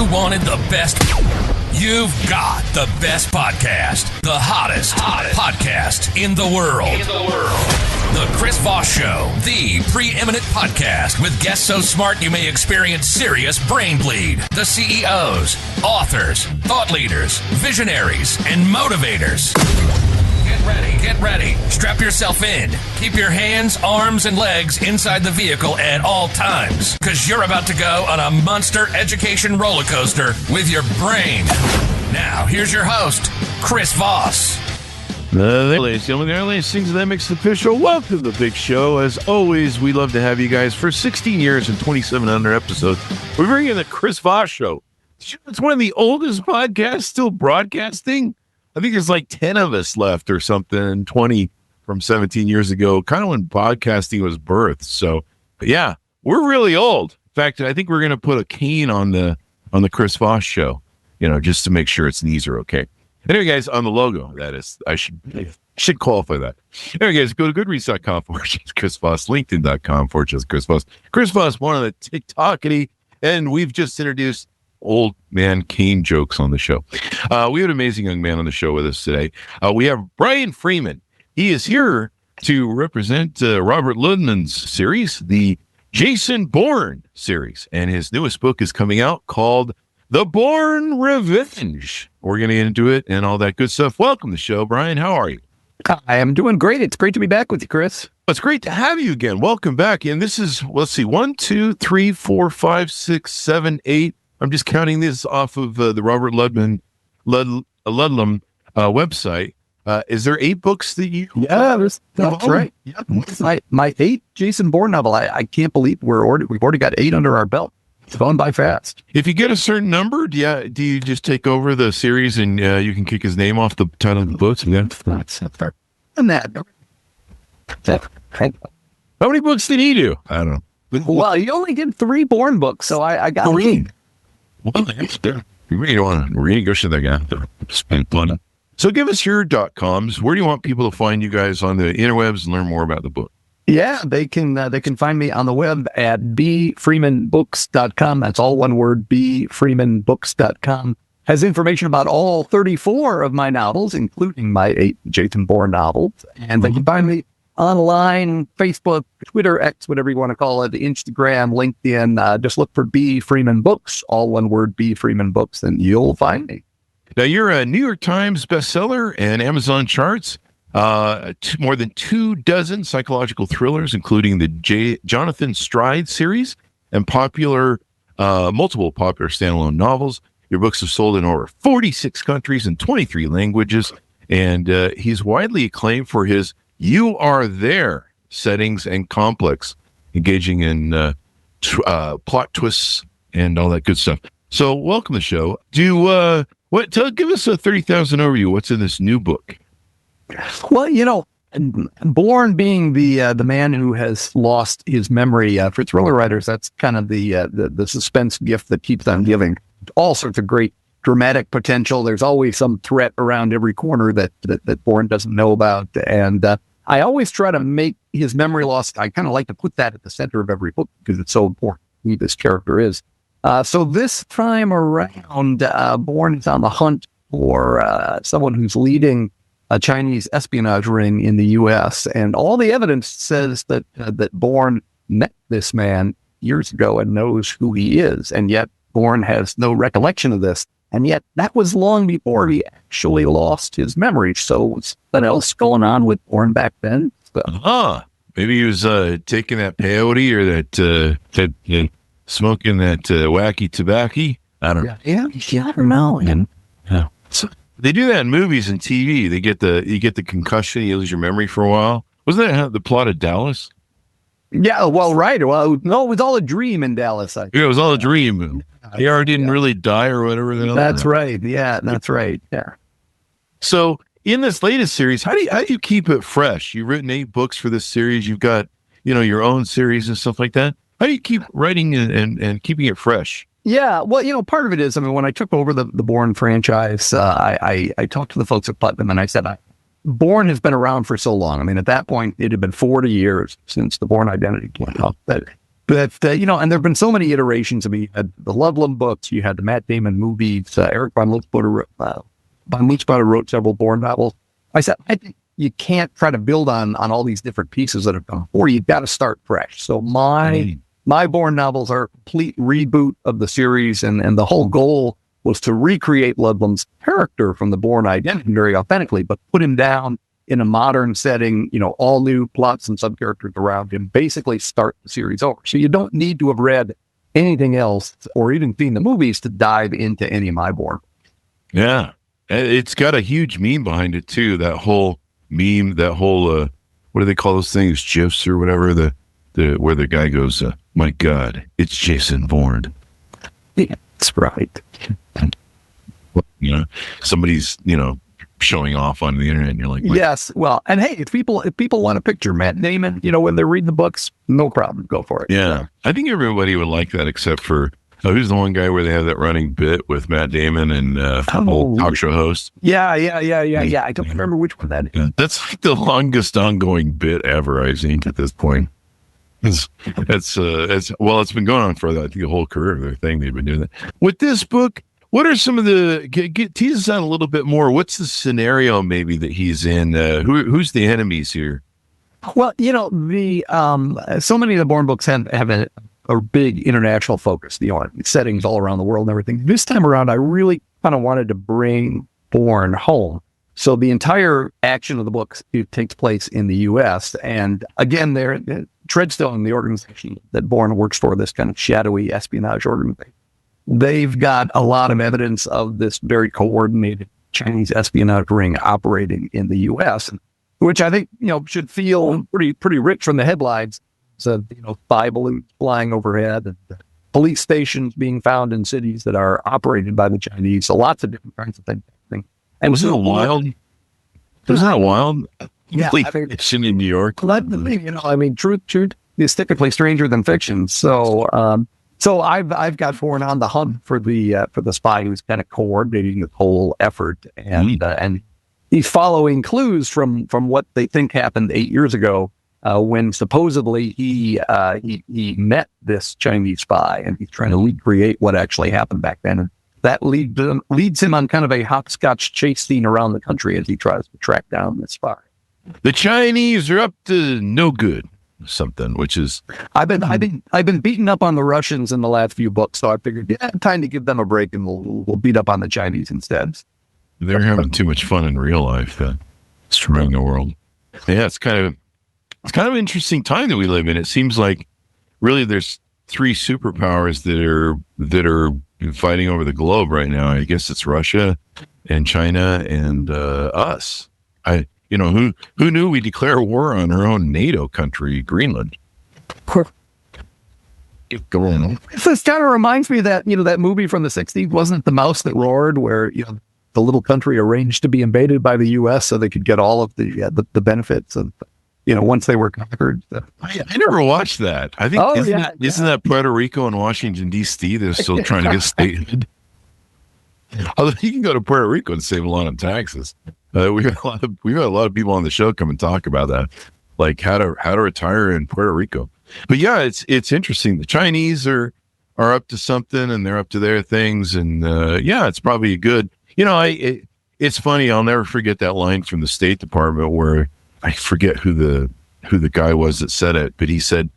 you wanted the best, you've got the best podcast, the hottest podcast in the world. The Chris Voss Show, the preeminent podcast with guests so smart you may experience serious brain bleed. The CEOs, authors, thought leaders, visionaries, and motivators. Get ready. Strap yourself in. Keep your hands, arms, and legs inside the vehicle at all times, because you're about to go on a monster education roller coaster with your brain. Now, here's your host, Chris Voss. Ladies and gentlemen, the Airlines Sings That Makes It Official. Welcome to the big show. As always, we love to have you guys for 16 years and 2,700 episodes. We're bringing the Chris Voss Show. It's one of the oldest podcasts still broadcasting. I think there's like 10 of us left or something, 20 from 17 years ago, kind of when podcasting was birthed. So, yeah, we're really old. In fact, I think we're going to put a cane on the Chris Voss Show, just to make sure its knees are okay. Anyway, guys, on the logo, that is, I should qualify that. Anyway, guys, go to goodreads.com / Chris Voss, LinkedIn.com / Chris Voss. Chris Voss, one of the TikTokity, and we've just introduced old man cane jokes on the show. We have an amazing young man on the show with us today. We have Brian Freeman. He is here to represent Robert Ludlum's series, the Jason Bourne series, and his newest book is coming out called The Bourne Revenge. We're going to get into it and all that good stuff. Welcome to the show, Brian. How are you? I am doing great. It's great to be back with you, Chris. It's great to have you again. Welcome back. And this is, let's see, 1, 2, 3, 4, 5, 6, 7, 8. I'm just counting this off of the Robert Ludlum website. Is there 8 books that you? Yeah, that's right. Yeah, my 8th Jason Bourne novel. I can't believe we've already got 8 under our belt. It's going by fast. If you get a certain number, do you just take over the series and you can kick his name off the title of the books? Yeah. That's fair. And that. How many books did he do? I don't know. Well, he only did 3 Bourne books, so I got 3. Well, that's good. You really want to read, go to that guy. Spend fun. So give us your .coms. Where do you want people to find you guys on the interwebs and learn more about the book? Yeah, they can find me on the web at bfreemanbooks.com. That's all one word, bfreemanbooks.com. Has information about all 34 of my novels, including my 8 Jason Bourne novels. And they can find me online, Facebook, Twitter, X, whatever you want to call it, Instagram, LinkedIn. Just look for B. Freeman Books, all one word, B. Freeman Books, and you'll find me. Now, you're a New York Times bestseller and Amazon charts. More than 24 psychological thrillers, including the Jonathan Stride series and multiple popular standalone novels. Your books have sold in over 46 countries and 23 languages. And he's widely acclaimed for his You Are There settings and complex, engaging in plot twists and all that good stuff. So welcome to the show. Give us a 30,000 overview. What's in this new book? Well, Bourne being the man who has lost his memory, for thriller writers, that's kind of the suspense gift that keeps on giving. All sorts of great dramatic potential. There's always some threat around every corner that Bourne doesn't know about. And I always try to make his memory loss, I kind of like to put that at the center of every book because it's so important who this character is. So this time around, Bourne is on the hunt for someone who's leading a Chinese espionage ring in the U.S. And all the evidence says that Bourne met this man years ago and knows who he is. And yet Bourne has no recollection of this. And yet that was long before he actually lost his memory. So what's else going on with Bourne back then? Maybe he was taking that peyote or that smoking that wacky tobacco. I don't know. Yeah, I don't know. And, so they do that in movies and TV. You get the concussion, you lose your memory for a while. Wasn't that the plot of Dallas? Yeah, well, right. Well, no, it was all a dream in Dallas. Yeah, it was all a dream. AR didn't really die or whatever. That's right. Yeah, that's right. Yeah. So in this latest series, how do you keep it fresh? You've written 8 books for this series. You've got, your own series and stuff like that. How do you keep writing and keeping it fresh? Yeah, well, part of it is, when I took over the Bourne franchise, I talked to the folks at Putnam and I said, Bourne has been around for so long. At that point, it had been 40 years since the Bourne identity came out. But But, and there have been so many iterations. I mean, you had the Ludlum books, you had the Matt Damon movies, Eric von Lutzbutter wrote several Bourne novels. I think you can't try to build on all these different pieces that have come before. You've got to start fresh. So my Bourne novels are a complete reboot of the series, and the whole goal was to recreate Ludlum's character from the Bourne identity very authentically, but put him down in a modern setting, all new plots and sub-characters around him, basically start the series over. So you don't need to have read anything else or even seen the movies to dive into any of my Bourne. Yeah. It's got a huge meme behind it too. That whole meme, what do they call those things? GIFs or whatever, where the guy goes, my God, it's Jason Bourne. Yeah, that's right. Somebody's, showing off on the internet, and you're like, yes. Well, and hey, if people want a picture, Matt Damon, when they're reading the books, no problem, go for it. Yeah, I think everybody would like that, except for who's the one guy where they have that running bit with Matt Damon and old talk show host. Yeah. I don't remember which one that is. Yeah, that's like the longest ongoing bit ever, I think, at this point. It's been going on for I think the whole career of their thing. They've been doing that with this book. What are some of tease us out a little bit more? What's the scenario maybe that he's in? Who's the enemies here? Well, the so many of the Bourne books have a big international focus, settings all around the world and everything. This time around, I really kind of wanted to bring Bourne home. So the entire action of the books takes place in the U.S. And again, Treadstone, the organization that Bourne works for, this kind of shadowy espionage organization, they've got a lot of evidence of this very coordinated Chinese espionage ring operating in the U.S., which I think, should feel pretty rich from the headlines. So, spy balloons flying overhead and police stations being found in cities that are operated by the Chinese. So lots of different kinds of things. And wasn't it wild? Wasn't that wild? Yeah. Fiction in New York. Truth is typically stranger than fiction. So I've got Bourne on the hunt for the spy who's kind of coordinating the whole effort, and he's following clues from what they think happened 8 years ago, when supposedly he met this Chinese spy, and he's trying to recreate what actually happened back then. And that leads him on kind of a hopscotch chase scene around the country as he tries to track down this spy. The Chinese are up to no good. Something which is I've been beating up on the Russians in the last few books, so I figured time to give them a break, and we'll beat up on the Chinese instead. They're having too much fun in real life, destroying the world. Yeah, it's kind of an interesting time that we live in. It seems like really there's three superpowers that are fighting over the globe right now. I guess it's Russia and China and us. Who knew we declare war on our own NATO country, Greenland? This kind of reminds me of that movie from the 60s, wasn't it The Mouse That Roared, where the little country arranged to be invaded by the U.S. so they could get all of the benefits of once they were conquered. I never watched that. I think isn't that Puerto Rico and Washington D.C. They're still trying to get statehood. Although you can go to Puerto Rico and save a lot on taxes. We've got a lot of people on the show come and talk about that, like how to retire in Puerto Rico. But yeah, it's interesting. The Chinese are up to something, and they're up to their things, and it's probably a good. It's funny. I'll never forget that line from the State Department where I forget who the guy was that said it, but he said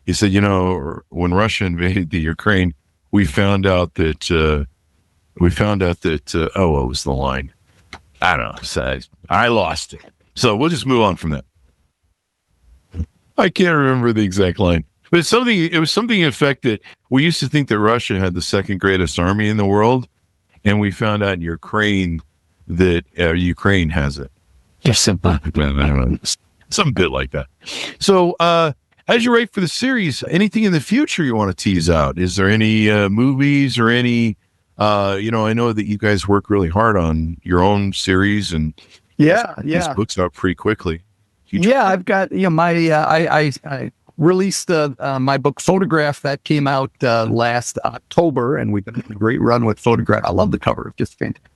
when Russia invaded the Ukraine, we found out that what was the line? I don't know. So I lost it. So we'll just move on from that. I can't remember the exact line, but it was something in effect that we used to think that Russia had the second greatest army in the world, and we found out in Ukraine that Ukraine has it. Just simple. Some bit like that. So as you write for the series, anything in the future you want to tease out? Is there any movies or any I know that you guys work really hard on your own series, and this book's out pretty quickly. I've got my I released my book Photograph that came out last October, and we've been having a great run with Photograph. I love the cover; it's just fantastic.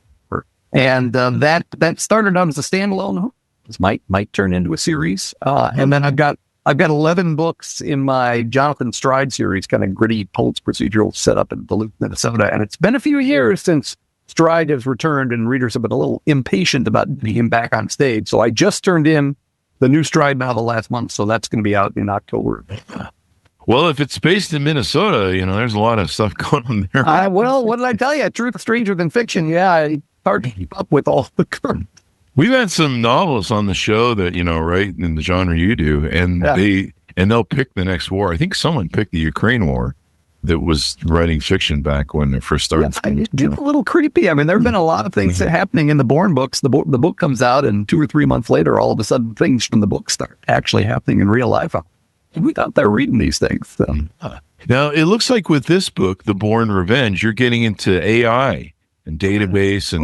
And that started out as a standalone. This might turn into a series, and then I've got I've got 11 books in my Jonathan Stride series, kind of gritty police procedural setup in Duluth, Minnesota. And it's been a few years since Stride has returned, and readers have been a little impatient about getting him back on stage. So I just turned in the new Stride novel last month, so that's going to be out in October. Well, if it's based in Minnesota, there's a lot of stuff going on there. Well, what did I tell you? Truth stranger than fiction. Yeah, it's hard to keep up with all the current. We've had some novelists on the show that, write in the genre you do, and they'll pick the next war. I think someone picked the Ukraine war that was writing fiction back when it first started. Yeah, it's a little creepy. I mean, there have been a lot of things happening in the Bourne books. The book comes out, and 2 or 3 months later, all of a sudden, things from the book start actually happening in real life. We thought they're reading these things. So. Now, it looks like with this book, The Bourne Revenge, you're getting into AI and database and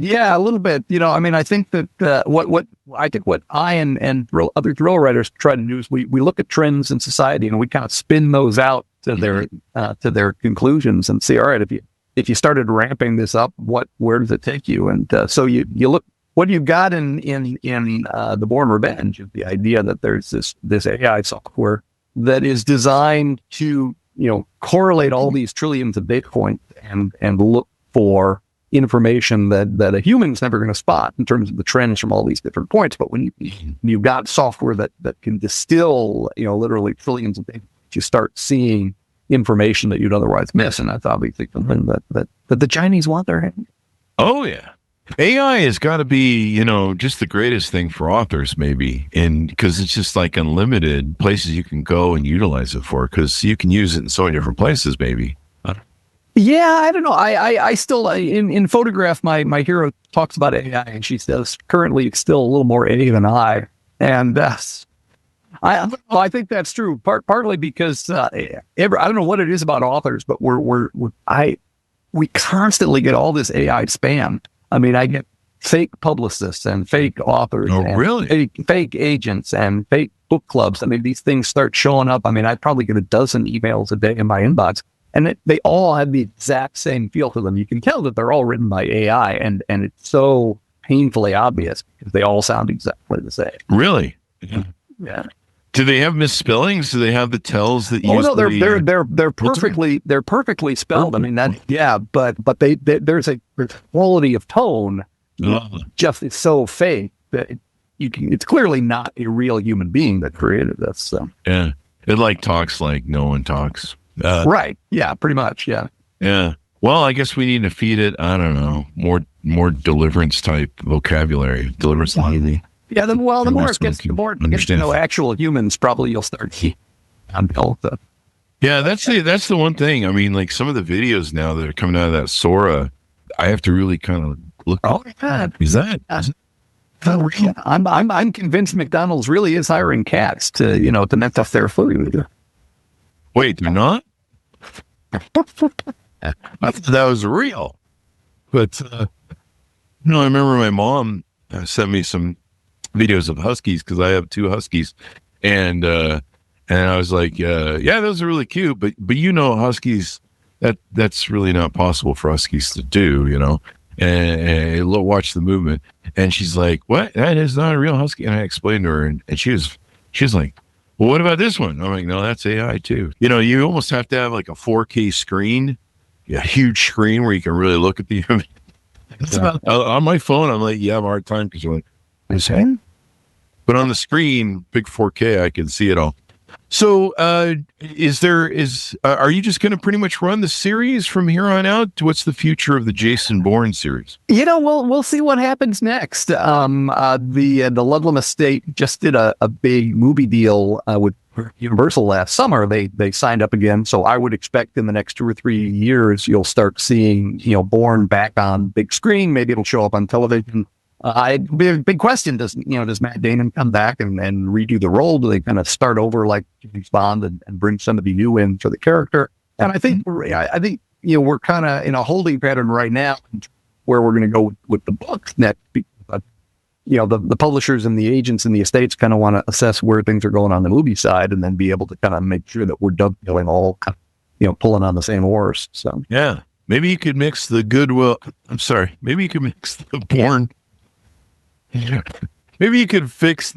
yeah, a little bit. I think that what I and other thriller writers try to do is we look at trends in society and we kind of spin those out to their conclusions and see, all right, if you started ramping this up, where does it take you? And so you look what you got in the Bourne Revenge is the idea that there's this AI software that is designed to correlate all these trillions of data points and look for information that a human's never going to spot in terms of the trends from all these different points. But when you've got software that can distill, literally trillions of data, you start seeing information that you'd otherwise miss. And that's obviously something that the Chinese want their hand. Oh, yeah. AI has got to be, just the greatest thing for authors, maybe. And because it's just like unlimited places you can go and utilize it for, because you can use it in so many different places, maybe. Yeah, I don't know. I still, in Photograph, my hero talks about AI, and she says currently it's still a little more A than I. And I think that's true, partly because I don't know what it is about authors, but we constantly get all this AI spam. I mean, I get fake publicists and fake authors, really? Fake agents and fake book clubs. I mean, these things start showing up. I mean, I probably get a dozen emails a day in my inbox, and they all have the exact same feel to them. You can tell that they're all written by AI, and it's so painfully obvious because they all sound exactly the same. Really? Yeah. Do they have misspellings? Do they have the tells that? They're perfectly spelled. I mean but there's a quality of tone just is so fake that it's clearly not a real human being that created this. So. Yeah, it talks like no one talks. Right. Yeah. Pretty much. Yeah. Yeah. Well, I guess we need to feed it. I don't know, more deliverance type vocabulary. Deliverance. Yeah, the more it gets to know actual humans, probably you'll start on build. Yeah, that's the one thing. I mean, like some of the videos now that are coming out of that Sora, I have to really kind of look. Oh, yeah. Is that? I'm convinced McDonald's really is hiring cats to net off their food. Wait, they're not? I thought that was real. But I remember my mom sent me some videos of huskies because I have 2 huskies, and I was like, yeah, those are really cute, but huskies, that's really not possible for huskies to do, and watch the movement. And she's like, what? That is not a real husky. And I explained to her, and she was like, well, what about this one? I'm like, no, that's AI too. You almost have to have like a 4K screen, a huge screen where you can really look at the image. On my phone, I'm like, you have a hard time because you're like, but on the screen, big 4K, I can see it all. So, are you just going to pretty much run the series from here on out? What's the future of the Jason Bourne series? We'll see what happens next. The Ludlum estate just did a big movie deal with Universal last summer. They signed up again, so I would expect in the next 2 or 3 years you'll start seeing Bourne back on big screen. Maybe it'll show up on television. Big question, does Matt Damon come back and redo the role? Do they kind of start over like James Bond and bring somebody new in for the character? And I think we're kind of in a holding pattern right now where we're going to go with the books next. The publishers and the agents and the estates kind of want to assess where things are going on the movie side and then be able to kind of make sure that we're dovetailing all, pulling on the same oars. So yeah, maybe you could mix the Goodwill. I'm sorry. Maybe you could mix the Bourne. Yeah. Maybe you could fix.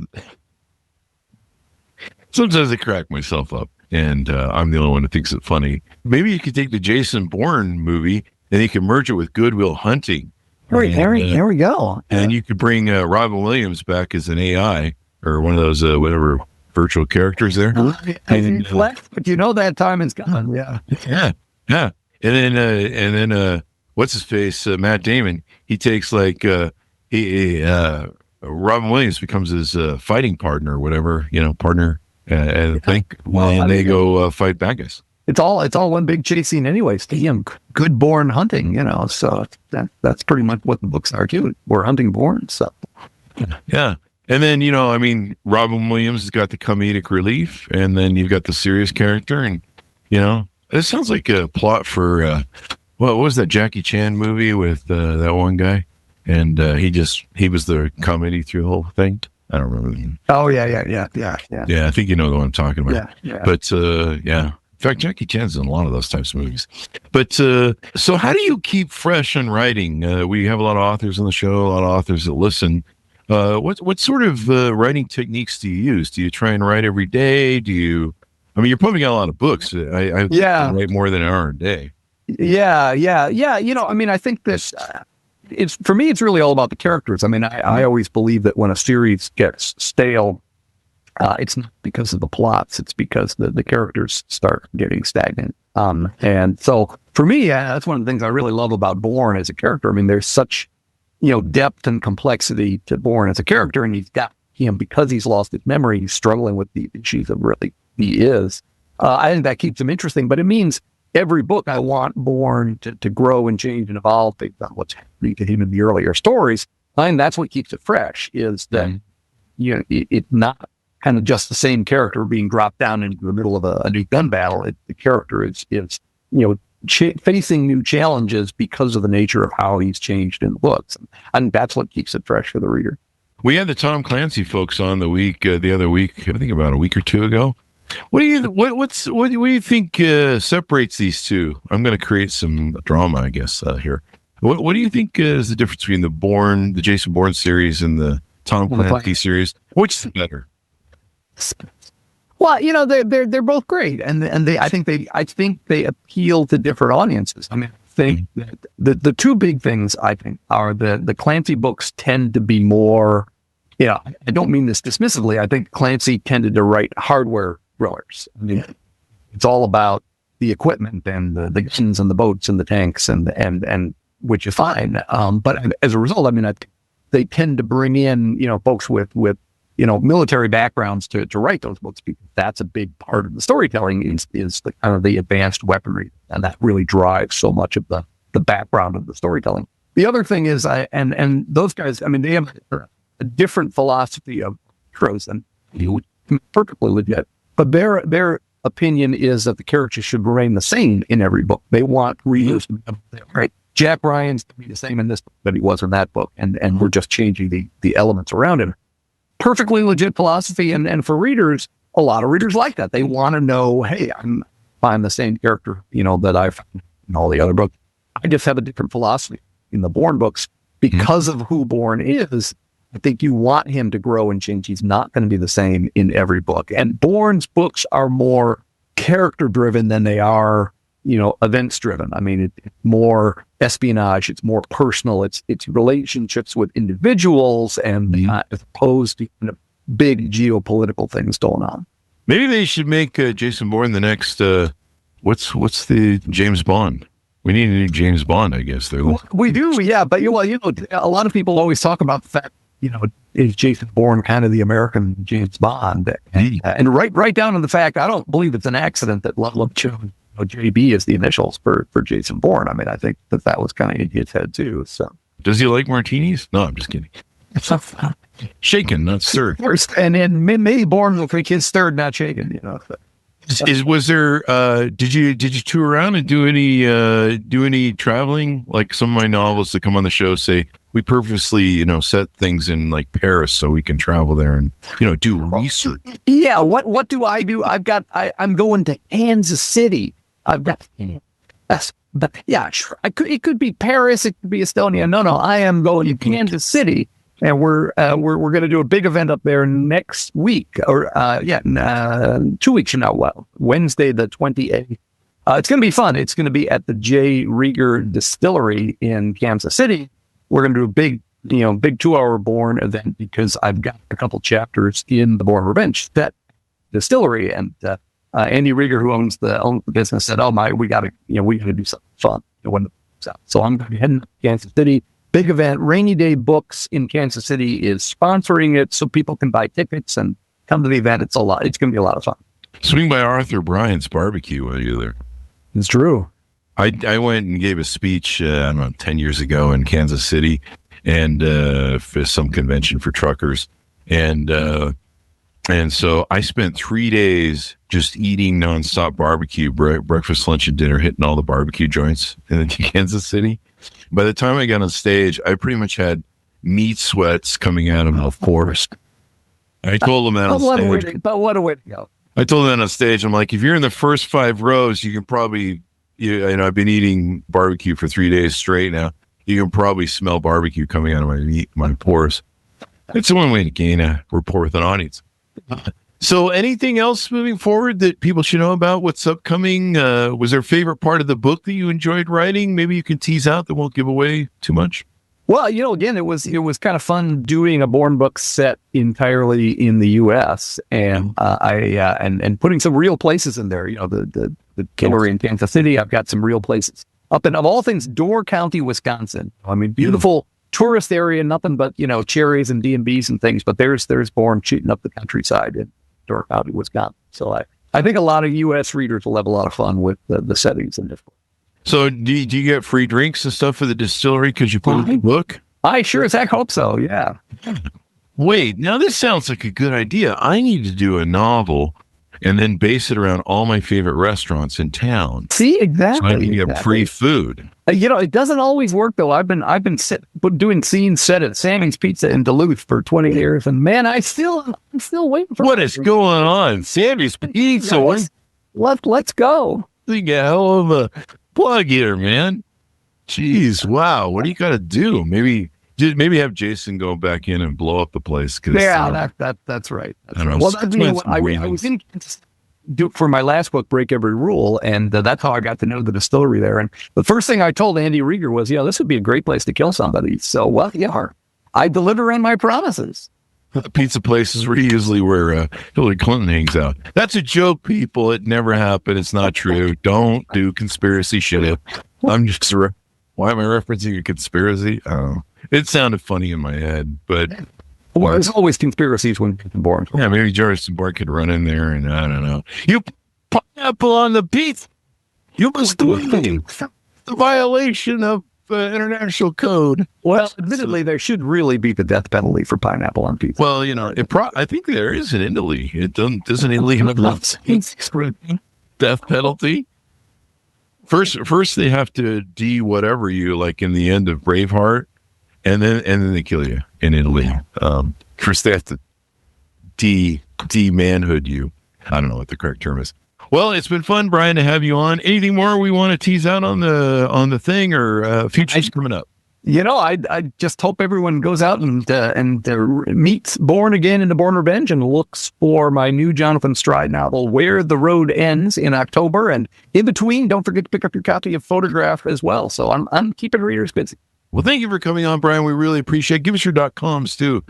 Sometimes I crack myself up, and I'm the only one who thinks it funny. Maybe you could take the Jason Bourne movie and you can merge it with Good Will Hunting. There we go. And you could bring Robin Williams back as an AI or one of those whatever virtual characters there. But that time is gone. Yeah. Yeah. And then what's his face? Matt Damon. He takes like Robin Williams becomes his fighting partner or whatever, partner. And they go fight bad guys. It's all one big chase scene anyway. Good Bourne hunting, so that's pretty much what the books are too. We're hunting Bourne, so. Yeah. And then, Robin Williams has got the comedic relief, and then you've got the serious character, and, it sounds like a plot for, what was that Jackie Chan movie with that one guy? And he was the comedy through the whole thing. I don't remember the name. Oh, yeah. Yeah, I think you know the one I'm talking about. Yeah. But, yeah. In fact, Jackie Chan's in a lot of those types of movies. But so how do you keep fresh on writing? We have a lot of authors on the show, a lot of authors that listen. What sort of writing techniques do you use? Do you try and write every day? You're pumping out a lot of books. I write more than an hour a day. Yeah. I think this, for me, it's really all about the characters. I always believe that when a series gets stale, it's not because of the plots, it's because the characters start getting stagnant. And so for me, that's one of the things I really love about Bourne as a character. There's such, depth and complexity to Bourne as a character, and he's got because he's lost his memory, he's struggling with the issues of really he is. I think that keeps him interesting, but it means every book I want Bourne to grow and change and evolve based on what's happening to him in the earlier stories. And that's what keeps it fresh, is that it's not kind of just the same character being dropped down into the middle of a new gun battle. The character is facing new challenges because of the nature of how he's changed in the books, and that's what keeps it fresh for the reader. We had the Tom Clancy folks on the other week, I think about a week or two ago. What do you think separates these two? I'm going to create some drama, I guess, here. What do you think is the difference between the Jason Bourne series and the Tom Clancy series? Which is better? Well, they're both great, and I think they appeal to different audiences. I think that the two big things I think are the Clancy books tend to be more. I don't mean this dismissively. I think Clancy tended to write hardware thrillers. It's all about the equipment and the guns and the boats and the tanks and which is fine. But as a result, I think they tend to bring in folks with military backgrounds to write those books, because that's a big part of the storytelling is the kind of the advanced weaponry, and that really drives so much of the background of the storytelling. The other thing is, and those guys, they have a different philosophy of heroes than you, perfectly legit, but their opinion is that the characters should remain the same in every book. They want readers to be right. Jack Ryan's to be the same in this book that he was in that book, and we're just changing the elements around him. Perfectly legit philosophy, and for readers, a lot of readers like that. They want to know, hey, I'm the same character, that I've found in all the other books. I just have a different philosophy in the Bourne books because of who Bourne is. I think you want him to grow and change. He's not going to be the same in every book. And Bourne's books are more character driven than they are, events driven. It's more espionage. It's more personal. It's relationships with individuals, and as opposed to big geopolitical things going on. Maybe they should make Jason Bourne the next. What's the James Bond? We need a new James Bond, I guess. We do, yeah. But a lot of people always talk about the fact, is Jason Bourne kind of the American James Bond? And right down to the fact, I don't believe it's an accident that Ludlum chose JB as the initials for Jason Bourne. I think that was kind of in his head too. So, does he like martinis? No, I'm just kidding. Shaken, not stirred. And then maybe Bourne will think his third, not shaken. Was there? Did you tour around and do any traveling? Like some of my novels that come on the show say we purposely set things in like Paris so we can travel there and do research. Yeah. What do I do? I'm going to Kansas City. But yeah, sure. It could be Paris. It could be Estonia. No, I am going to Kansas City. And we're going to do a big event up there next week, or 2 weeks from now. Well, Wednesday the 28th. It's going to be fun. It's going to be at the J. Rieger Distillery in Kansas City. We're going to do a big 2-hour Bourne event because I've got a couple chapters in the Bourne Revenge that distillery, and Andy Rieger, who owns the business, said, we got to do something fun when the book's out. So I'm going to be heading to Kansas City. Big event. Rainy Day Books in Kansas City is sponsoring it so people can buy tickets and come to the event. It's going to be a lot of fun. Swing by Arthur Bryant's barbecue while you're there. It's true. I went and gave a speech, 10 years ago in Kansas City, and for some convention for truckers. And so I spent 3 days just eating nonstop barbecue, breakfast, lunch, and dinner, hitting all the barbecue joints in Kansas City. By the time I got on stage, I pretty much had meat sweats coming out of my pores. I told them that on stage. But what a way to go. I told them that on stage. I'm like, if you're in the first 5 rows, you can probably, I've been eating barbecue for 3 days straight now. You can probably smell barbecue coming out of my pores. It's one way to gain a rapport with an audience. So anything else moving forward that people should know about? What's upcoming? Was there a favorite part of the book that you enjoyed writing? Maybe you can tease out that won't give away too much. Well, again, it was kind of fun doing a Bourne book set entirely in the U.S. and and putting some real places in there. The distillery in Kansas City. I've got some real places up in, of all things, Door County, Wisconsin. I mean, beautiful tourist area, nothing but cherries and D&Bs and things. But there's Bourne shooting up the countryside in Door County, Wisconsin. So I think a lot of U.S. readers will have a lot of fun with the settings in this book. So do you get free drinks and stuff for the distillery because you put it in the book? I sure as heck hope so, yeah. Wait, now this sounds like a good idea. I need to do a novel and then base it around all my favorite restaurants in town. See, exactly. So I can get free food. It doesn't always work though. I've been doing scenes set at Sammy's Pizza in Duluth for 20 years, and man, I'm still waiting for what is going on. Sammy's Pizza. Let's go. Think a hell of a plug here, man. Jeez, wow. What do you got to do? Maybe have Jason go back in and blow up the place. Yeah, that's right. That's right. Well, I was in Kansas for my last book, Break Every Rule, and that's how I got to know the distillery there. And the first thing I told Andy Rieger was, this would be a great place to kill somebody. So, I deliver on my promises. Pizza places were usually where Hillary Clinton hangs out. That's a joke, people. It never happened. It's not true. Don't do conspiracy shit. I'm just... Why am I referencing a conspiracy? It sounded funny in my head, but... Well, there's always conspiracies when Jason Bourne. Yeah, maybe Jason Bourne could run in there and I don't know. You pineapple on the pizza. You must do the violation of international code. Well, admittedly, there should really be the death penalty for pineapple on pizza. Well, I think there is in Italy. Doesn't Italy have death penalty? First they have to whatever you like in the end of Braveheart. And then they kill you in Italy. First they have to manhood you. I don't know what the correct term is. Well, it's been fun, Brian, to have you on. Anything more we want to tease out on the thing or futures coming up? I just hope everyone goes out and meets Bourne again in the Bourne Revenge and looks for my new Jonathan Stride novel, Where the Road Ends, in October. And in between, don't forget to pick up your copy of Photograph as well. So I'm keeping readers busy. Well, thank you for coming on, Brian. We really appreciate it. Give us your .coms, too.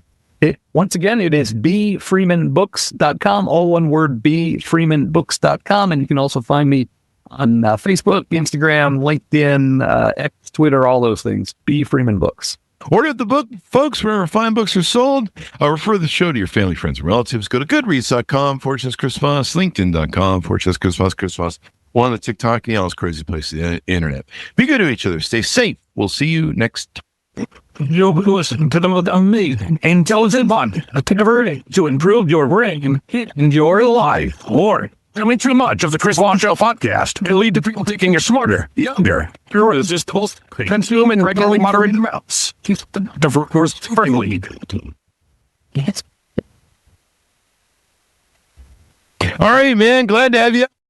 Once again, it is bfreemanbooks.com, all one word, bfreemanbooks.com. And you can also find me on Facebook, Instagram, LinkedIn, X, Twitter, all those things. B. Freeman Books. Order the book, folks, wherever fine books are sold. Refer the show to your family, friends, and relatives. Go to goodreads.com/Chris Voss, LinkedIn.com/Chris Voss. One on the TikTok, all those crazy places on the internet. Be good to each other. Stay safe. We'll see you next time. You listen to the amazing intelligent bond to improve your brain and your life. Or having too much of the Chris Voss Show podcast will lead to people thinking you're smarter, younger, irresistible, consume in regularly moderated amounts. The course friendly. Yes. All right, man. Glad to have you.